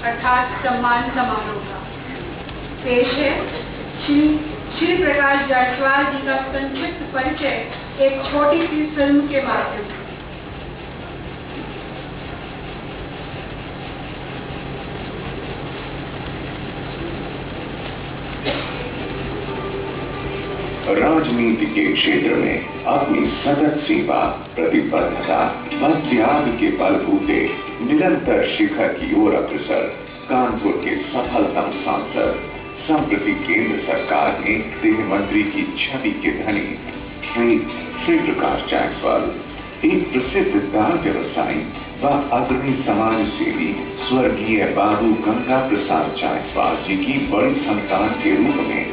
अर्थात सम्मान समारोह का पेश है श्री प्रकाश जायसवाल जी का संक्षिप्त परिचय एक छोटी सी फिल्म के माध्यम से। राजनीति के क्षेत्र में अपनी सतत सेवा, प्रतिबद्धता व त्याग के बलबूते निरंतर शिखर की ओर अग्रसर कानपुर के सफलतम सांसद, संप्रति केंद्र सरकार ने गृह मंत्री की छवि के धनी श्री प्रकाश जायसवाल, एक प्रसिद्ध दाल व्यवसायी व अग्रणी समाज सेवी स्वर्गीय बाबू गंगा प्रसाद जायसवाल जी की बड़ी संतान के रूप में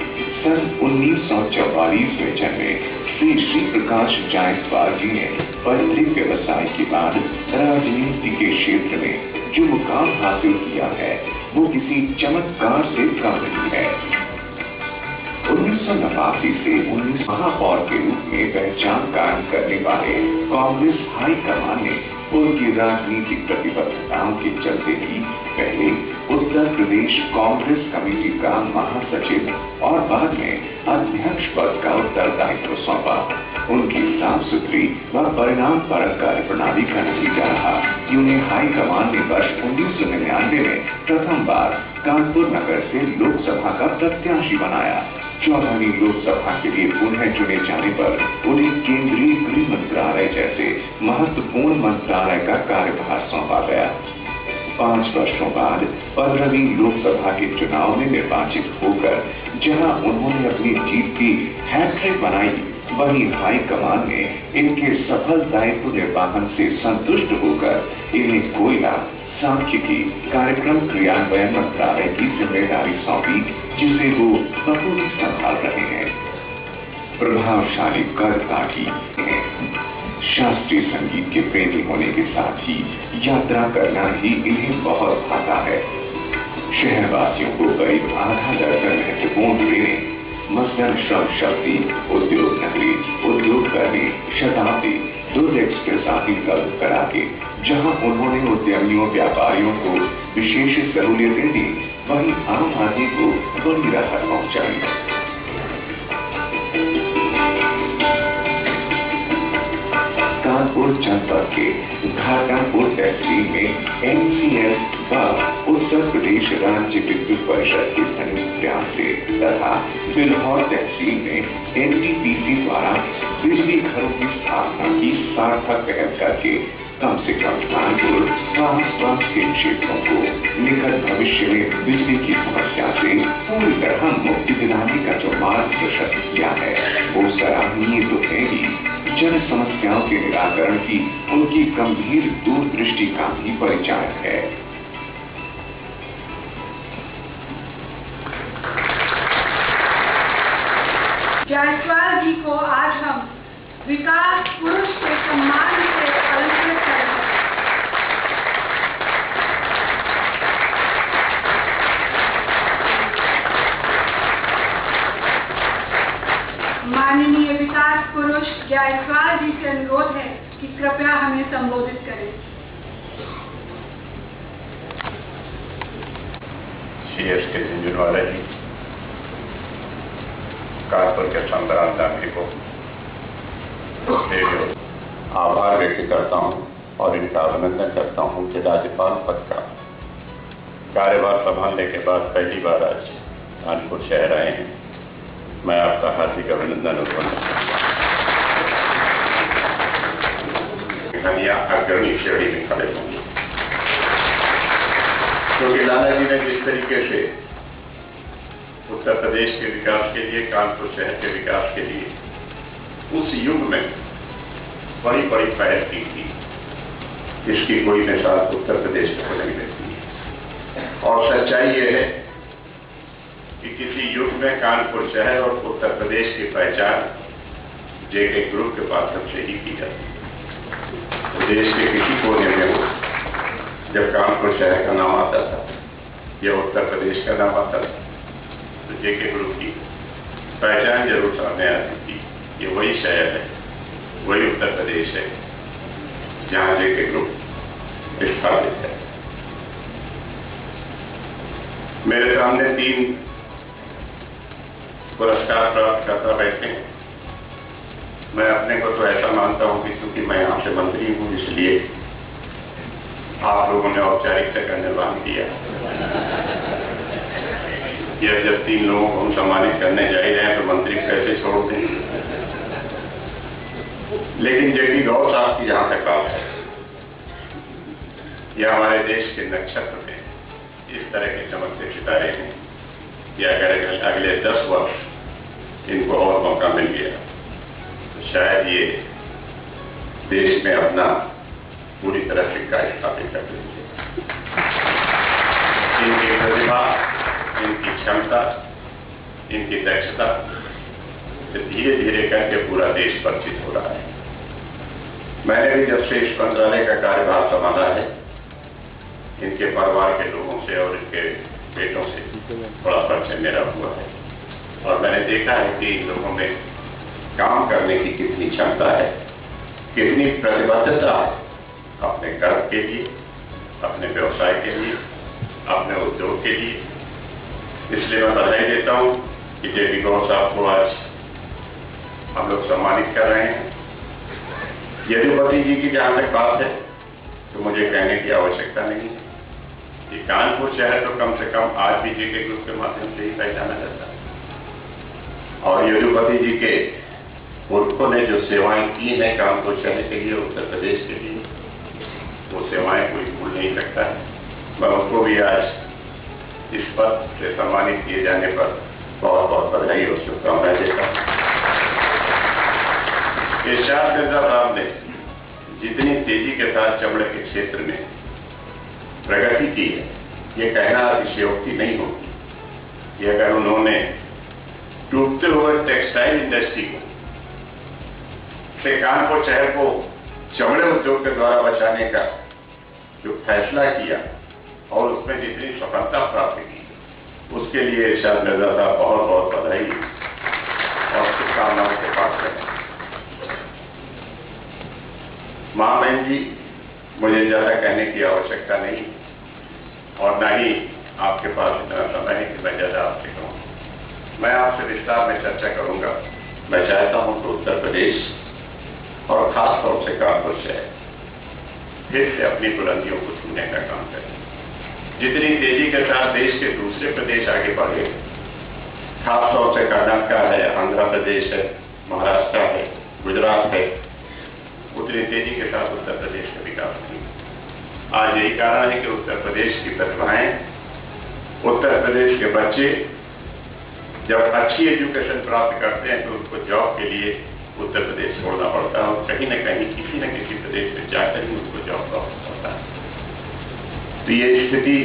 सन 1944 में जन्मे श्री प्रकाश जायसवाल जी ने पैतृक व्यवसाय के बाद राजनीति के क्षेत्र में जो मुकाम हासिल किया है वो किसी चमत्कार से कम नहीं है। 1989 से 19 महापौर के रूप में पहचान कायम करने वाले कांग्रेस हाईकमान ने उनकी राजनीतिक प्रतिबद्धताओं के चलते ही पहले उत्तर प्रदेश कांग्रेस कमेटी का महासचिव और बाद में अध्यक्ष पद का उत्तरदायित्व सौंपा। उनकी साफ सुथरी व परिणाम परक कार्य प्रणाली का नतीजा रहा कि उन्हें हाईकमान ने वर्ष 1999 में प्रथम बार कानपुर नगर से लोकसभा का प्रत्याशी बनाया। 14वीं लोकसभा के लिए पुनः चुने जाने पर उन्हें केंद्रीय गृह मंत्रालय जैसे महत्वपूर्ण मंत्रालय का कार्यभार सौंपा गया। 5 वर्षों बाद 15वीं लोकसभा के चुनाव में निर्वाचित होकर जहां उन्होंने अपनी जीत की हैट्रिक बनाई, वहीं हाईकमान ने इनके सफल दायित्व निर्वाहन से संतुष्ट होकर इन्हें कोयला सांख्यिकी कार्यक्रम क्रियान्वयन मंत्रालय की जिम्मेदारी सौंपी, जिसे वो बखूबी संभाल रहे हैं। प्रभावशाली करदागी हैं। शास्त्रीय संगीत के प्रेमी होने के साथ ही यात्रा करना ही इन्हें बहुत भाता है। शहरवासियों को करीब आधा दर्जन महत्वपूर्ण ट्रेनें मसलन श्रम शक्ति, उद्योग नगरी, उद्योग कर्मी, शताब्दी, दुर्ग एक्सप्रेस आदि उपलब्ध करा के जहां उन्होंने उद्यमियों व्यापारियों को विशेष सहूलियतें दी, वहीं आम आदमी को बड़ी राहत पहुंचाई। कानपुर जनपद के घाटमपुर तहसील में NCL व उत्तर प्रदेश राज्य विद्युत परिषद के संयुक्त प्रयास से तथा बिल्हौर तहसील में NTPC द्वारा बिजली घरों की स्थापना की सार्थक पहल करके कम से कम कानपुर व आसपास के क्षेत्रों को निकट भविष्य में बिजली की समस्या से पूरी तरह मुक्ति दिलाने का जो मार्ग प्रशस्त किया है वो सराहनीय तो है ही, जन समस्याओं के निराकरण की उनकी गंभीर दूरदृष्टि का भी परिचायक है। जायसवाल जी को आज हम विकास पुरुष के सम्मान से अलंकृत करते हैं। माननीय विकास पुरुष जायसवाल जी से अनुरोध है कि कृपया हमें संबोधित करें। CS के झुंझुनवाला जी, कानपुर के संतराम नागरिकों आभार व्यक्त करता हूं और इनका अभिनंदन करता हूं कि राज्यपाल पद का कार्यभार संभालने के बाद पहली बार आज कानपुर शहर आए हैं। मैं आपका हार्दिक अभिनंदन अग्रणी श्रेणी में खड़े होंगे, क्योंकि लाला जी ने जिस तरीके से उत्तर प्रदेश के विकास के लिए, कानपुर शहर के विकास के लिए उस युग में बड़ी बड़ी पहल की थी, इसकी कोई मिसाल उत्तर प्रदेश को नहीं मिलती है। और सच्चाई ये है कि किसी युग में कानपुर शहर और उत्तर प्रदेश की पहचान जेके ग्रुप के माध्यम से ही की जाती है। देश के किसी कोने में हो, जब कानपुर शहर का नाम आता था या उत्तर प्रदेश का नाम आता था, तो जेके ग्रुप की पहचान जरूर सामने आती थी। ये वही शहर है, वही उत्तर प्रदेश है जहां जेके ग्रुप स्थापित है। मेरे सामने 3 पुरस्कार प्राप्त करता बैठे हैं। मैं अपने को तो ऐसा मानता हूं कि क्योंकि मैं यहां से मंत्री हूं, इसलिए आप लोगों ने औपचारिकता का निर्वहन किया। यह जब 3 लोगों को हम सम्मानित करने जा ही रहे हैं तो मंत्री कैसे छोड़ दें। लेकिन जेपी गौर साहब की जहां तक बात है, यह हमारे देश के नक्षत्र में इस तरह के चमकते सितारे हैं कि अगर अगले 10 वर्ष इनको और मौका मिल गया तो शायद ये देश में अपना पूरी तरह से कार्य स्थापित कर लेंगे। इनकी प्रतिभा, इनकी क्षमता, इनकी दक्षता से धीरे धीरे करके पूरा देश परिचित हो रहा है। मैंने भी जब से इस मंत्रालय का कार्यभार संभाला है, इनके परिवार के लोगों से और इनके बेटों से बड़ा परिचय मेरा हुआ है और मैंने देखा है कि इन लोगों में काम करने की कितनी क्षमता है, कितनी प्रतिबद्धता है अपने कर्म के लिए, अपने व्यवसाय के लिए, अपने उद्योग के लिए। इसलिए मैं बधाई देता हूं कि जेपी गौर साहब को आज हम लोग सम्मानित कर रहे हैं। येदियुरप्पा जी की जहां तक बात है तो मुझे कहने की आवश्यकता नहीं है कि कानपुर शहर तो कम से कम आज भी जेके ग्रुप के माध्यम से ही पहचाना जाता है। और येदियुरप्पा जी के पुरखों ने जो सेवाएं की हैं कानपुर शहर के लिए, उत्तर प्रदेश के लिए, वो सेवाएं कोई भूल नहीं सकता है। मैं उनको भी आज इस पद से सम्मानित किए जाने पर बहुत बहुत बधाई और शुभकामनाएं देता हूं। इरशाद मिर्जा साहब ने जितनी तेजी के साथ चमड़े के क्षेत्र में प्रगति की है, ये कहना अतिशयोक्ति नहीं होगी। ये अगर उन्होंने डूबते हुए टेक्सटाइल इंडस्ट्री को से कानपुर शहर को चमड़े उद्योग के द्वारा बचाने का जो फैसला किया और उसमें जितनी सफलता प्राप्त की, उसके लिए इरशाद मिर्जा साहब बहुत बहुत बधाई और शुभकामनाओं के पास हैं। महामहिम जी, मुझे ज्यादा कहने की आवश्यकता नहीं और न ही आपके पास इतना समय है कि मैं ज्यादा आपसे कहूँ। मैं आपसे विस्तार में चर्चा करूंगा। मैं चाहता हूं कि उत्तर प्रदेश और खास तौर से कानपुर शहर फिर से अपनी बुलंदियों को छूने का काम करें। जितनी तेजी के साथ देश के दूसरे प्रदेश आगे बढ़े, खास तौर से कर्नाटक है, आंध्र प्रदेश है, महाराष्ट्र है, गुजरात है, उतनी तेजी के साथ उत्तर प्रदेश का विकास नहीं। आज यही कारण है कि उत्तर प्रदेश की प्रतिभाएं, उत्तर प्रदेश के बच्चे जब अच्छी एजुकेशन प्राप्त करते हैं तो उनको जॉब के लिए उत्तर प्रदेश छोड़ना पड़ता है और कहीं न कहीं किसी न किसी प्रदेश में जाकर ही उनको जॉब प्राप्त होता है। तो ये स्थिति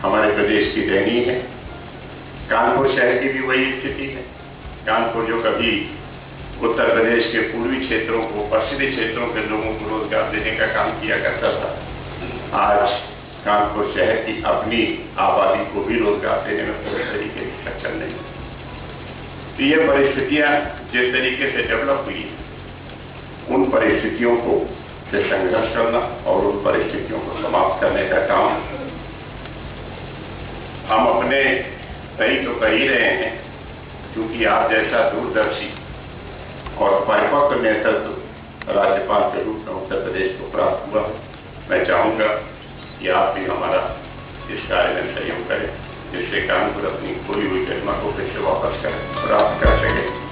हमारे प्रदेश की दयनीय है। कानपुर शहर की भी वही स्थिति है। कानपुर जो कभी उत्तर प्रदेश के पूर्वी क्षेत्रों को, पश्चिमी क्षेत्रों के लोगों को रोजगार देने का काम किया करता था, आज कानपुर शहर की अपनी आबादी को भी रोजगार देने में पूरी तरीके से सक्षम नहीं। तो ये परिस्थितियां जिस तरीके से डेवलप हुई, उन परिस्थितियों को से संघर्ष करना और उन परिस्थितियों को समाप्त करने का काम हम अपने सही तो कर ही रहे हैं, क्योंकि आप जैसा दूरदर्शी और परिपक्व नेतृत्व राज्यपाल के रूप में उत्तर प्रदेश को प्राप्त हुआ है। मैं चाहूंगा कि आप भी हमारा इस कार्य में सहयोग करें, जिससे कानपुर अपनी खोई हुई गरिमा को फिर से वापस करें, प्राप्त कर सके।